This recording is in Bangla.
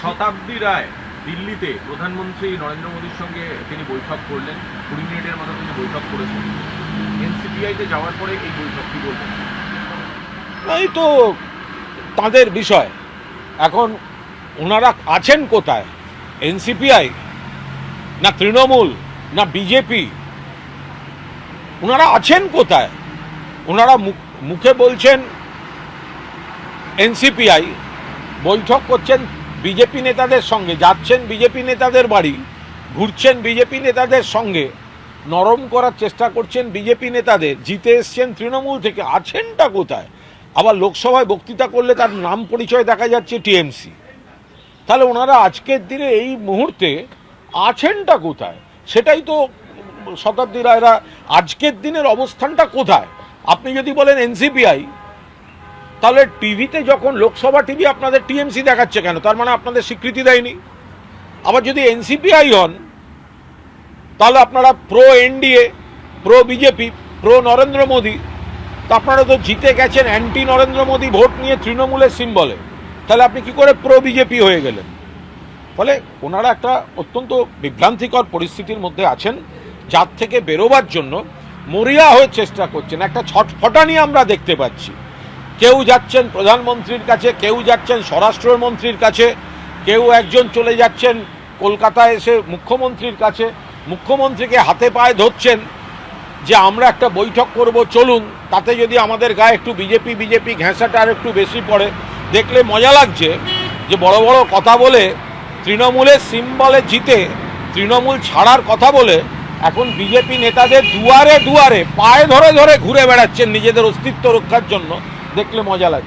শতাব্দী রায় দিল্লিতে প্রধানমন্ত্রী নরেন্দ্র মোদীর সঙ্গে তিনি বৈঠক করলেন, 20 মিনিটের মতো তিনি বৈঠক করেছেন। এনসিপিআইতে যাওয়ার পরে এই বৈঠক কি বলবেন? এই তো তাদের বিষয়। এখন ওনারা আছেন কোথায়? এনসিপিআই না তৃণমূল না বিজেপি? ওনারা আছেন কোথায়? ওনারা মুখে বলছেন এনসিপিআই, বৈঠক করছেন বিজেপি নেতাদের সঙ্গে, যাচ্ছেন বিজেপি নেতাদের বাড়ি, ঘুরছেন বিজেপি নেতাদের সঙ্গে, নরম করার চেষ্টা করছেন বিজেপি নেতাদের। জিতে এসছেন তৃণমূল থেকে, আছেনটা কোথায়? আবার লোকসভায় বক্তৃতা করলে তার নাম পরিচয় দেখা যাচ্ছে টিএমসি। তাহলে ওনারা আজকের দিনে এই মুহূর্তে আছেনটা কোথায়? সেটাই তো শতাব্দী রায়রা আজকের দিনের অবস্থানটা কোথায়? আপনি যদি বলেন এনসিপিআই, তাহলে টিভিতে যখন লোকসভা টিভি আপনাদের টিএমসি দেখাচ্ছে কেন? তার মানে আপনাদের স্বীকৃতি দেয়নি। আবার যদি এনসিপিআই হন, তাহলে আপনারা pro NDA, pro BJP, pro Narendra Modi. তো আপনারা তো জিতে গেছেন অ্যান্টি নরেন্দ্র মোদী ভোট নিয়ে তৃণমূলের সিম্বলে, তাহলে আপনি কি করে প্রো বিজেপি হয়ে গেলেন? ফলে ওনারা একটা অত্যন্ত বিভ্রান্তিকর পরিস্থিতির মধ্যে আছেন, যার থেকে বেরোবার জন্য মরিয়া হয়ে চেষ্টা করছেন। একটা ছটফটানি আমরা দেখতে পাচ্ছি। কেউ যাচ্ছেন প্রধানমন্ত্রীর কাছে, কেউ যাচ্ছেন স্বরাষ্ট্রমন্ত্রীর কাছে, কেউ একজন চলে যাচ্ছেন কলকাতায় এসে মুখ্যমন্ত্রীর কাছে, মুখ্যমন্ত্রীকে হাতে পায়ে ধরছেন যে আমরা একটা বৈঠক করব, চলুন। তাতে যদি আমাদের গায়ে একটু বিজেপি ঘেঁষাটা আর একটু বেশি পড়ে, দেখলে মজা লাগছে যে বড় বড় কথা বলে তৃণমূলের সিম্বলে জিতে তৃণমূল ছাড়ার কথা বলে এখন বিজেপি নেতাদের দুয়ারে দুয়ারে পায়ে ধরে ধরে ঘুরে বেড়াচ্ছেন নিজেদের অস্তিত্ব রক্ষার জন্য। দেখলে মজা লাগে।